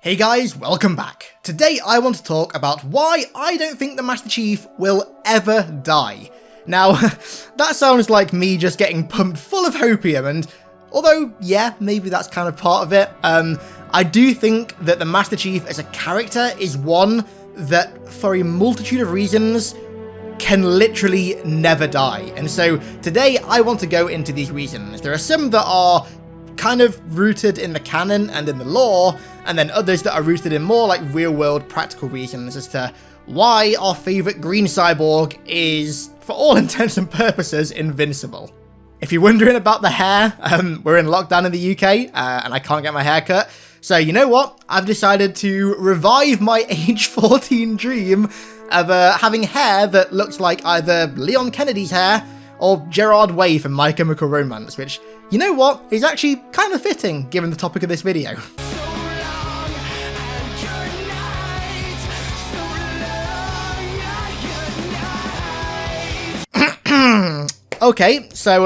Hey guys, welcome back. Today I want to talk about why I don't think the Master Chief will ever die. Now, that sounds like me just getting pumped full of hopium, and although, yeah, maybe that's kind of part of it, I do think that the Master Chief as a character is one that, for a multitude of reasons, can literally never die. And so today I want to go into these reasons. There are some that are kind of rooted in the canon and in the lore, and then others that are rooted in more like real-world practical reasons as to why our favourite green cyborg is, for all intents and purposes, invincible. If you're wondering about the hair, we're in lockdown in the UK, and I can't get my hair cut, so you know what? I've decided to revive my age 14 dream of having hair that looks like either Leon Kennedy's hair or Gerard Way from My Chemical Romance, which, you know what, is actually kind of fitting given the topic of this video. Okay, so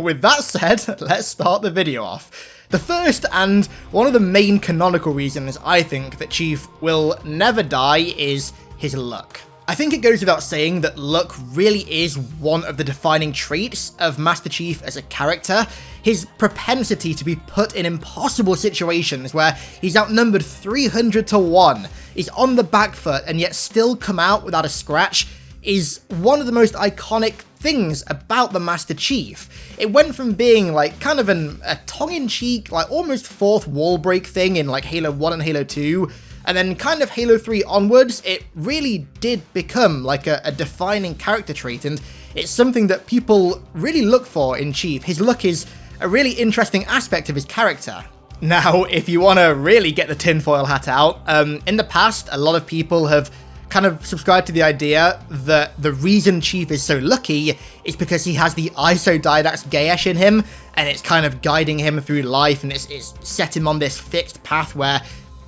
with that said, let's start the video off. The first and one of the main canonical reasons I think that Chief will never die is his look. I think it goes without saying that look really is one of the defining traits of Master Chief as a character. His propensity to be put in impossible situations where he's outnumbered 300 to 1, is on the back foot and yet still come out without a scratch, is one of the most iconic things about the Master Chief. It went from being like kind of a tongue-in-cheek, like almost fourth wall break thing in like Halo 1 and Halo 2, and then kind of Halo 3 onwards, it really did become like a defining character trait, and it's something that people really look for in Chief. His look is a really interesting aspect of his character. Now, if you want to really get the tinfoil hat out, in the past, a lot of people have kind of subscribed to the idea that the reason Chief is so lucky is because he has the Isodidax Gaesh in him, and it's kind of guiding him through life, and it's set him on this fixed path where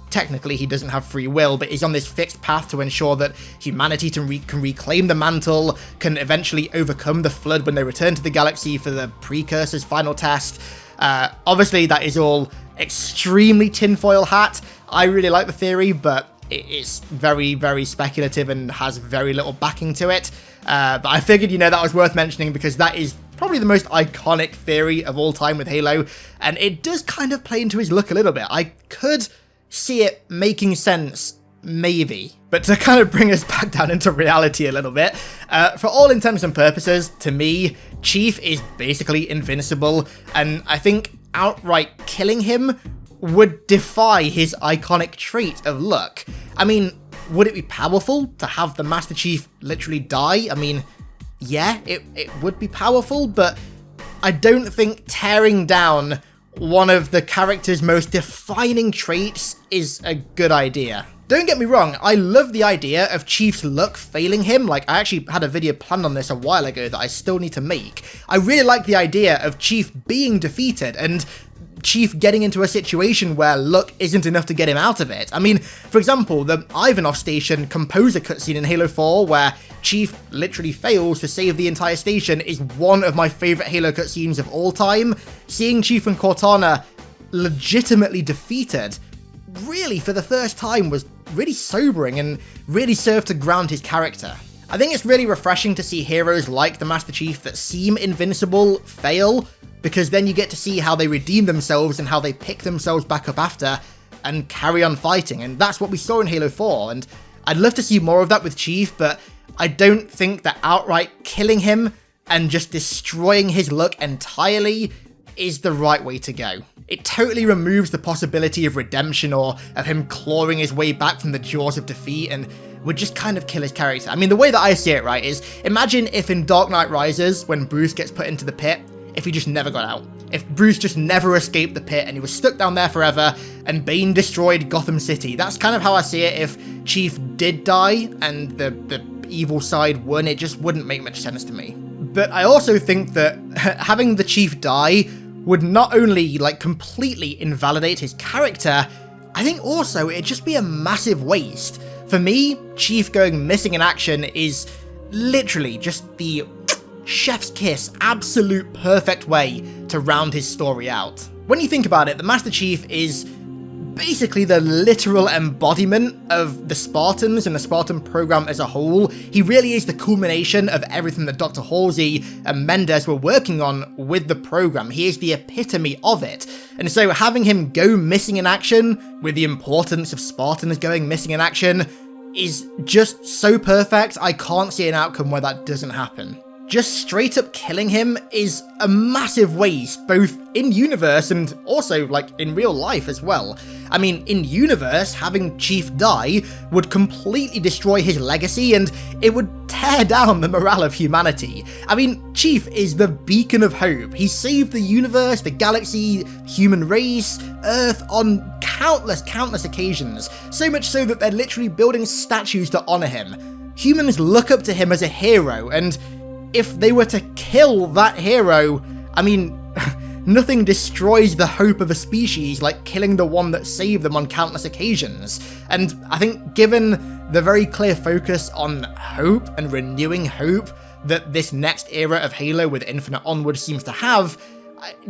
technically he doesn't have free will, but he's on this fixed path to ensure that humanity can reclaim the mantle, can eventually overcome the Flood when they return to the galaxy for the Precursor's final test. Obviously, that is all extremely tinfoil hat. I really like the theory, but it's very, very speculative and has very little backing to it. But I figured, that was worth mentioning because that is probably the most iconic theory of all time with Halo, and it does kind of play into his look a little bit. I could see it making sense, maybe. But to kind of bring us back down into reality a little bit, for all intents and purposes, to me, Chief is basically invincible, and I think outright killing him would defy his iconic trait of luck. I mean, would it be powerful to have the Master Chief literally die? I mean, yeah, it would be powerful, but I don't think tearing down one of the character's most defining traits is a good idea. Don't get me wrong, I love the idea of Chief's luck failing him. Like, I actually had a video planned on this a while ago that I still need to make. I really like the idea of Chief being defeated and Chief getting into a situation where luck isn't enough to get him out of it. I mean, for example, the Ivanov Station composer cutscene in Halo 4 where Chief literally fails to save the entire station is one of my favourite Halo cutscenes of all time. Seeing Chief and Cortana legitimately defeated, really for the first time, was really sobering and really served to ground his character. I think it's really refreshing to see heroes like the Master Chief that seem invincible fail, because then you get to see how they redeem themselves and how they pick themselves back up after and carry on fighting, and that's what we saw in Halo 4, and I'd love to see more of that with Chief, but I don't think that outright killing him and just destroying his luck entirely is the right way to go. It totally removes the possibility of redemption or of him clawing his way back from the jaws of defeat, and would just kind of kill his character. I mean, the way that I see it, right, is imagine if in Dark Knight Rises, when Bruce gets put into the pit, if he just never got out. If Bruce just never escaped the pit and he was stuck down there forever and Bane destroyed Gotham City. That's kind of how I see it. If Chief did die and the evil side won, it just wouldn't make much sense to me. But I also think that having the Chief die would not only like completely invalidate his character, I think also it'd just be a massive waste. For me, Chief going missing in action is literally just the chef's kiss, absolute perfect way to round his story out. When you think about it, the Master Chief is basically the literal embodiment of the Spartans and the Spartan program as a whole. He really is the culmination of everything that Dr. Halsey and Mendes were working on with the program. He is the epitome of it. And so having him go missing in action, with the importance of Spartans going missing in action, is just so perfect. I can't see an outcome where that doesn't happen. Just straight up killing him is a massive waste, both in universe and also like in real life as well. I mean, in universe, having Chief die would completely destroy his legacy and it would tear down the morale of humanity. I mean, Chief is the beacon of hope. He saved the universe, the galaxy, human race, Earth on countless occasions. So much so that they're literally building statues to honor him. Humans look up to him as a hero, and if they were to kill that hero, I mean, nothing destroys the hope of a species like killing the one that saved them on countless occasions. And I think given the very clear focus on hope and renewing hope that this next era of Halo with Infinite onward seems to have,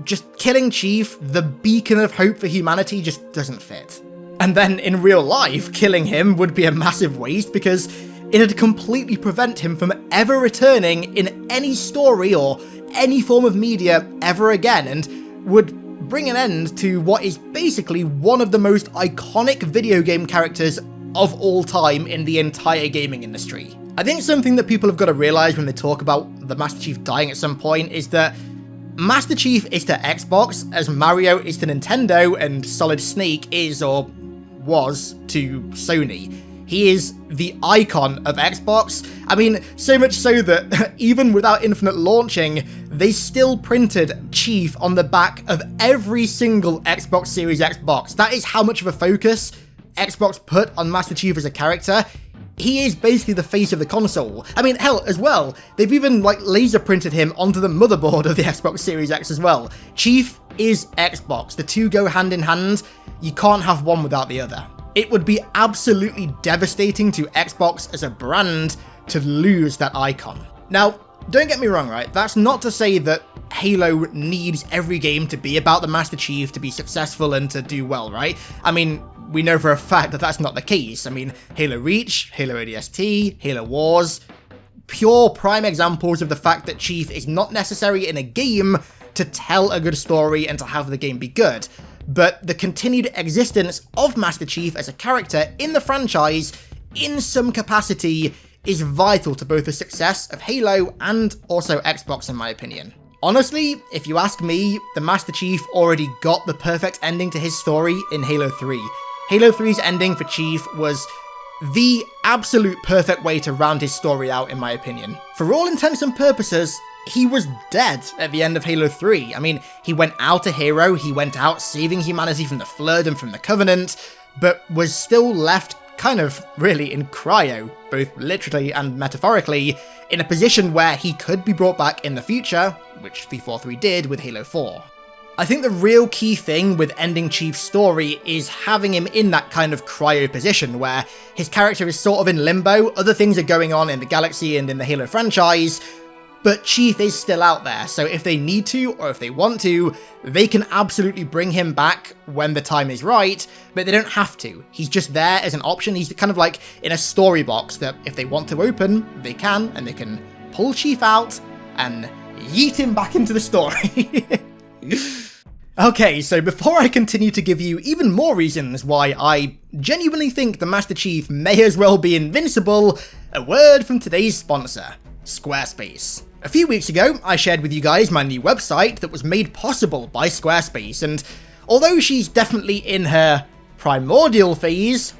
just killing Chief, the beacon of hope for humanity, just doesn't fit. And then in real life, killing him would be a massive waste because it'd completely prevent him from ever returning in any story or any form of media ever again, and would bring an end to what is basically one of the most iconic video game characters of all time in the entire gaming industry. I think something that people have got to realize when they talk about the Master Chief dying at some point is that Master Chief is to Xbox as Mario is to Nintendo and Solid Snake is or was to Sony. He is the icon of Xbox. I mean, so much so that even without Infinite launching, they still printed Chief on the back of every single Xbox Series X box. That is how much of a focus Xbox put on Master Chief as a character. He is basically the face of the console. I mean, hell, as well, they've even like laser printed him onto the motherboard of the Xbox Series X as well. Chief is Xbox. The two go hand in hand. You can't have one without the other. It would be absolutely devastating to Xbox as a brand to lose that icon. Now, don't get me wrong, right? That's not to say that Halo needs every game to be about the Master Chief to be successful and to do well, right? I mean, we know for a fact that that's not the case. I mean, Halo Reach, Halo ODST, Halo Wars, pure prime examples of the fact that Chief is not necessary in a game to tell a good story and to have the game be good. But the continued existence of Master Chief as a character in the franchise, in some capacity, is vital to both the success of Halo and also Xbox in my opinion. Honestly, if you ask me, the Master Chief already got the perfect ending to his story in Halo 3. Halo 3's ending for Chief was the absolute perfect way to round his story out in my opinion. For all intents and purposes, he was dead at the end of Halo 3. I mean, he went out a hero, he went out saving humanity from the Flood and from the Covenant, but was still left kind of really in cryo, both literally and metaphorically, in a position where he could be brought back in the future, which 343 did with Halo 4. I think the real key thing with ending Chief's story is having him in that kind of cryo position where his character is sort of in limbo, other things are going on in the galaxy and in the Halo franchise, but Chief is still out there, so if they need to, or if they want to, they can absolutely bring him back when the time is right, but they don't have to. He's just there as an option. He's kind of like in a story box that if they want to open, they can, and they can pull Chief out and yeet him back into the story. Okay, so before I continue to give you even more reasons why I genuinely think the Master Chief may as well be invincible, a word from today's sponsor, Squarespace. A few weeks ago, I shared with you guys my new website that was made possible by Squarespace, and although she's definitely in her primordial phase,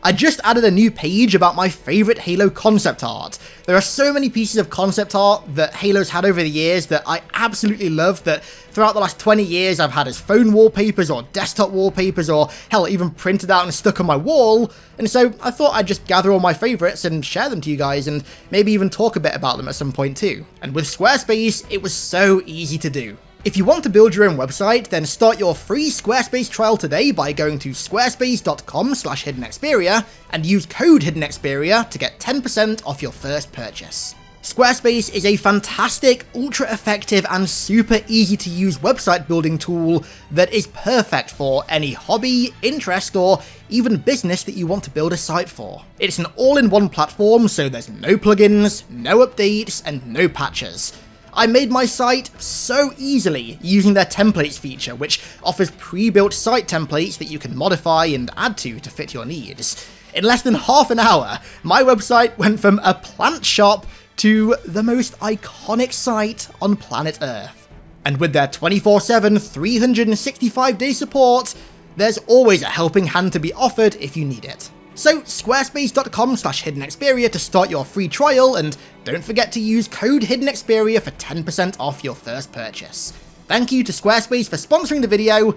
I just added a new page about my favourite Halo concept art. There are so many pieces of concept art that Halo's had over the years that I absolutely love, that throughout the last 20 years I've had as phone wallpapers or desktop wallpapers or hell, even printed out and stuck on my wall, and so I thought I'd just gather all my favourites and share them to you guys and maybe even talk a bit about them at some point too. And with Squarespace, it was so easy to do. If you want to build your own website, then start your free Squarespace trial today by going to squarespace.com/HiddenXperia and use code HiddenXperia to get 10% off your first purchase. Squarespace is a fantastic, ultra-effective and super easy to use website building tool that is perfect for any hobby, interest or even business that you want to build a site for. It's an all-in-one platform, so there's no plugins, no updates and no patches. I made my site so easily using their templates feature, which offers pre-built site templates that you can modify and add to fit your needs. In less than half an hour, my website went from a plant shop to the most iconic site on planet Earth. And with their 24/7, 365-day support, there's always a helping hand to be offered if you need it. So squarespace.com/HiddenXperia to start your free trial, and don't forget to use code HiddenXperia for 10% off your first purchase. Thank you to Squarespace for sponsoring the video,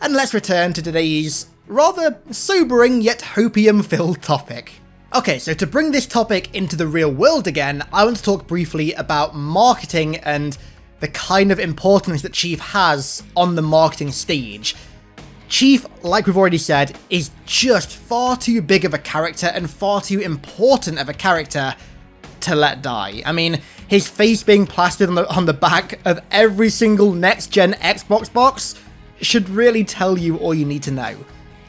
and let's return to today's rather sobering yet hopium-filled topic. Okay, so to bring this topic into the real world again, I want to talk briefly about marketing and the kind of importance that Chief has on the marketing stage. Chief, like we've already said, is just far too big of a character and far too important of a character to let die. I mean, his face being plastered on the back of every single next-gen Xbox box should really tell you all you need to know.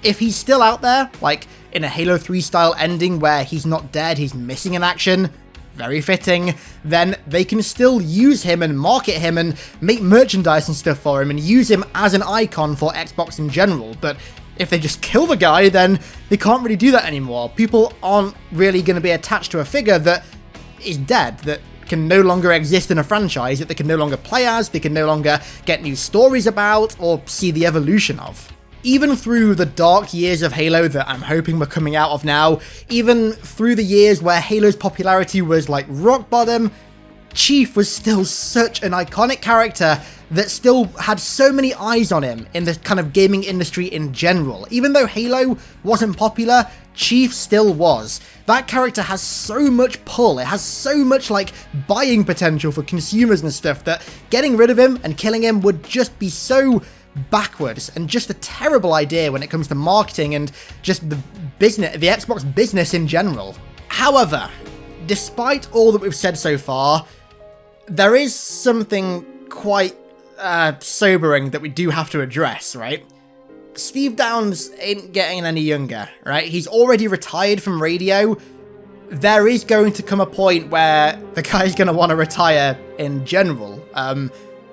If he's still out there, like in a Halo 3 style ending where he's not dead, he's missing in action, very fitting, then they can still use him and market him and make merchandise and stuff for him and use him as an icon for Xbox in general. But if they just kill the guy, then they can't really do that anymore. People aren't really going to be attached to a figure that is dead, that can no longer exist in a franchise, that they can no longer play as, they can no longer get new stories about, or see the evolution of. Even through the dark years of Halo that I'm hoping we're coming out of now, even through the years where Halo's popularity was like rock bottom, Chief was still such an iconic character that still had so many eyes on him in the kind of gaming industry in general. Even though Halo wasn't popular, Chief still was. That character has so much pull, it has so much like buying potential for consumers and stuff that getting rid of him and killing him would just be so backwards and just a terrible idea when it comes to marketing and just the business, the Xbox business in general. However, despite all that we've said so far, there is something quite sobering that we do have to address, right? Steve Downes ain't getting any younger, right? He's already retired from radio. There is going to come a point where the guy's going to want to retire in general.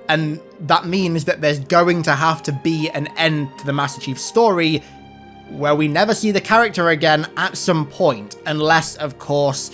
And that means that there's going to have to be an end to the Master Chief story where we never see the character again at some point, unless, of course,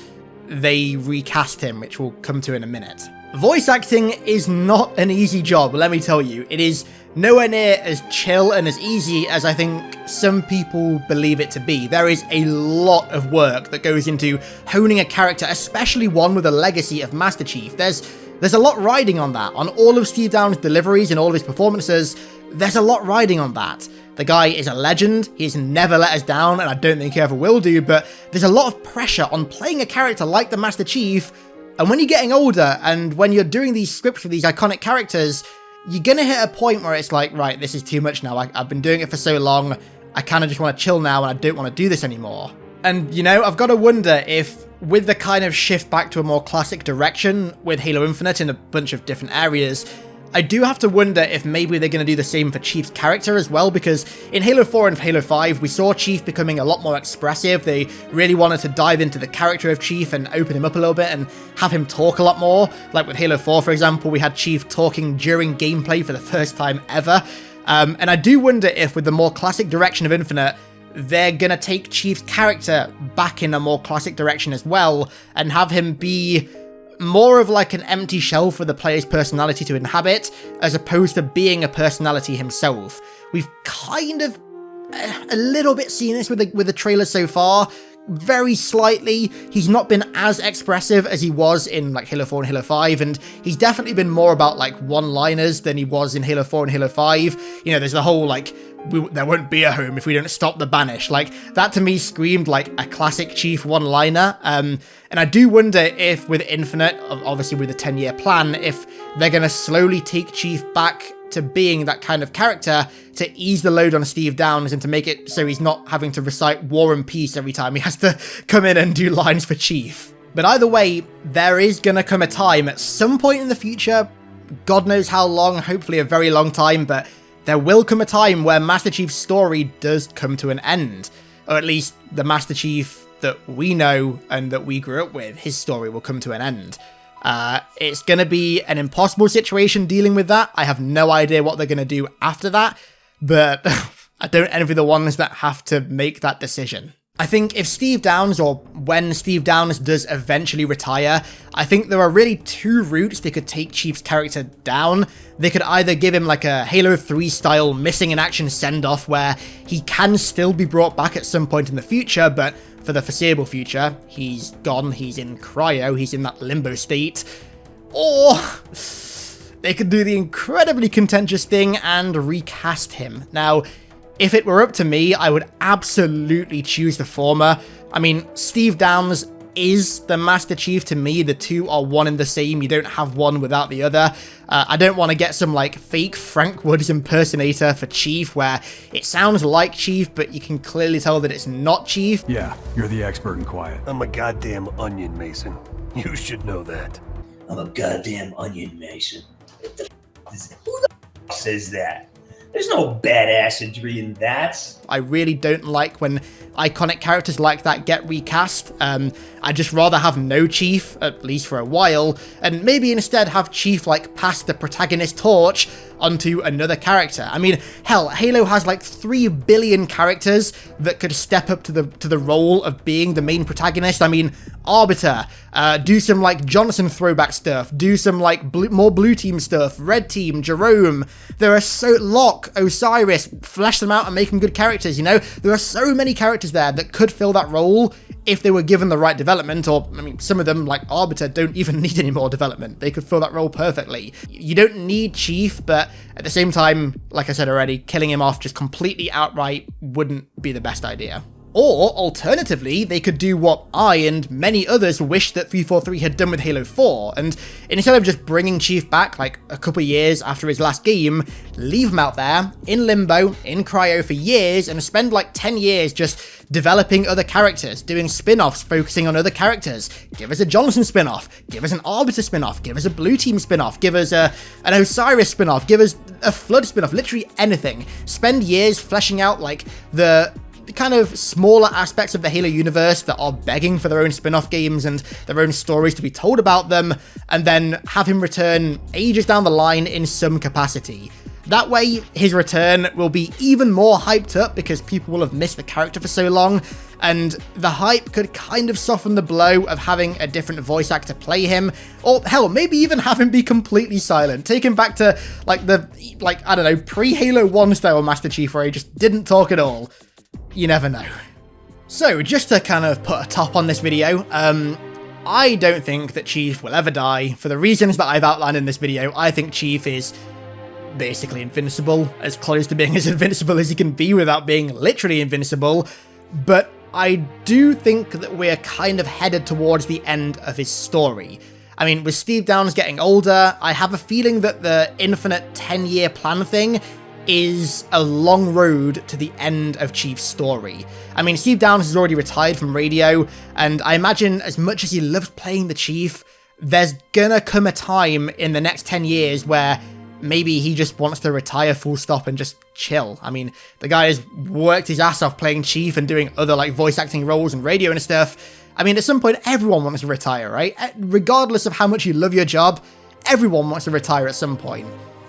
they recast him, which we'll come to in a minute. Voice acting is not an easy job, let me tell you. It is nowhere near as chill and as easy as I think some people believe it to be. There is a lot of work that goes into honing a character, especially one with a legacy of Master Chief. There's a lot riding on that. On all of Steve Downes' deliveries and all of his performances, there's a lot riding on that. The guy is a legend, he's never let us down, and I don't think he ever will do, but there's a lot of pressure on playing a character like the Master Chief, and when you're getting older, and when you're doing these scripts for these iconic characters, you're gonna hit a point where it's like, right, this is too much now, I've been doing it for so long, I kinda just wanna chill now, and I don't wanna do this anymore. And, you know, I've gotta wonder if, with the kind of shift back to a more classic direction with Halo Infinite in a bunch of different areas, I do have to wonder if maybe they're going to do the same for Chief's character as well, because in Halo 4 and Halo 5, we saw Chief becoming a lot more expressive. They really wanted to dive into the character of Chief and open him up a little bit and have him talk a lot more. Like with Halo 4, for example, we had Chief talking during gameplay for the first time ever. And I do wonder if, with the more classic direction of Infinite, they're gonna take Chief's character back in a more classic direction as well, and have him be more of like an empty shell for the player's personality to inhabit, as opposed to being a personality himself. We've kind of a little bit seen this with the trailer so far, very slightly. He's not been as expressive as he was in like Halo 4 and Halo 5, and he's definitely been more about like one-liners than he was in Halo 4 and Halo 5. You know, there's the whole like, there won't be a home if we don't stop the Banish. Like, that to me screamed like a classic Chief one-liner. And I do wonder if with Infinite, obviously with the 10-year plan, if they're going to slowly take Chief back to being that kind of character, to ease the load on Steve Downes and to make it so he's not having to recite War and Peace every time he has to come in and do lines for Chief. But either way, there is gonna come a time at some point in the future, God knows how long, hopefully a very long time, but there will come a time where Master Chief's story does come to an end. Or at least the Master Chief that we know and that we grew up with, his story will come to an end. It's going to be an impossible situation dealing with that. I have no idea what they're going to do after that, but I don't envy the ones that have to make that decision. I think if Steve Downes, or when Steve Downes does eventually retire, I think there are really two routes they could take Chief's character down. They could either give him like a Halo 3 style missing in action send-off where he can still be brought back at some point in the future, but for the foreseeable future, he's gone, he's in cryo, he's in that limbo state. Or they could do the incredibly contentious thing and recast him. Now, if it were up to me, I would absolutely choose the former. I mean, Steve Downes is the Master Chief to me. The two are one and the same. You don't have one without the other. I don't want to get some like fake Frank Woods impersonator for Chief where it sounds like Chief, but you can clearly tell that it's not Chief. Yeah, you're the expert in quiet. I'm a goddamn onion, Mason. You should know that. I'm a goddamn onion, Mason. What the who the says that? There's no badassery in that. I really don't like when iconic characters like that get recast. I'd just rather have no Chief, at least for a while, and maybe instead have Chief like pass the protagonist torch onto another character. I mean, hell, Halo has like 3 billion characters that could step up to the role of being the main protagonist. I mean, Arbiter, do some like Johnson throwback stuff, do some like more blue team stuff, red team, Jerome. There are Locke, Osiris, flesh them out and make them good characters, you know? There are so many characters there that could fill that role if they were given the right development, or, I mean, some of them, like Arbiter, don't even need any more development. They could fill that role perfectly. You don't need Chief, but at the same time, like I said already, killing him off just completely outright wouldn't be the best idea. Or, alternatively, they could do what I and many others wish that 343 had done with Halo 4, and instead of just bringing Chief back like a couple years after his last game, leave him out there, in limbo, in cryo for years, and spend like 10 years just developing other characters, doing spin-offs, focusing on other characters. Give us a Johnson spin-off, give us an Arbiter spin-off, give us a Blue Team spin-off, give us an Osiris spin-off, give us a Flood spin-off, literally anything. Spend years fleshing out like the kind of smaller aspects of the Halo universe that are begging for their own spin-off games and their own stories to be told about them, and then have him return ages down the line in some capacity. That way, his return will be even more hyped up because people will have missed the character for so long, and the hype could kind of soften the blow of having a different voice actor play him, or hell, maybe even have him be completely silent. Take him back to, I don't know, pre-Halo 1 style Master Chief where he just didn't talk at all. You never know. So, just to kind of put a top on this video, I don't think that Chief will ever die. For the reasons that I've outlined in this video, I think Chief is basically invincible, as close to being as invincible as he can be without being literally invincible, but I do think that we're kind of headed towards the end of his story. I mean, with Steve Downes getting older, I have a feeling that the infinite 10-year plan thing is a long road to the end of Chief's story. I mean, Steve Downes has already retired from radio, and I imagine as much as he loves playing the Chief, there's gonna come a time in the next 10 years where maybe he just wants to retire full stop and just chill. I mean, the guy has worked his ass off playing Chief and doing other like voice acting roles and radio and stuff. I mean, at some point, everyone wants to retire, right? Regardless of how much you love your job, everyone wants to retire at some point.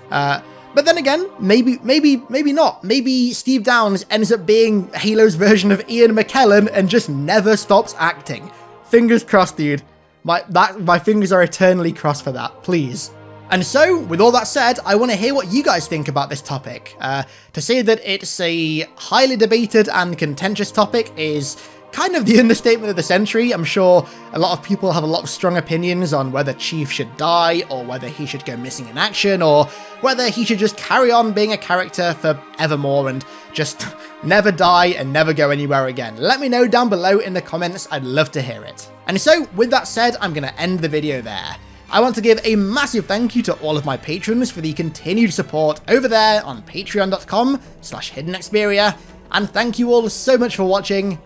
But then again, maybe not. Maybe Steve Downes ends up being Halo's version of Ian McKellen and just never stops acting. Fingers crossed, dude. My fingers are eternally crossed for that, please. And so, with all that said, I want to hear what you guys think about this topic. To say that it's a highly debated and contentious topic is kind of the understatement of the century. I'm sure a lot of people have a lot of strong opinions on whether Chief should die, or whether he should go missing in action, or whether he should just carry on being a character forevermore and just never die and never go anywhere again. Let me know down below in the comments, I'd love to hear it. And so, with that said, I'm going to end the video there. I want to give a massive thank you to all of my patrons for the continued support over there on patreon.com/HiddenXperia, and thank you all so much for watching.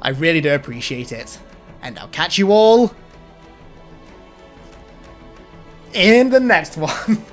I really do appreciate it, and I'll catch you all in the next one.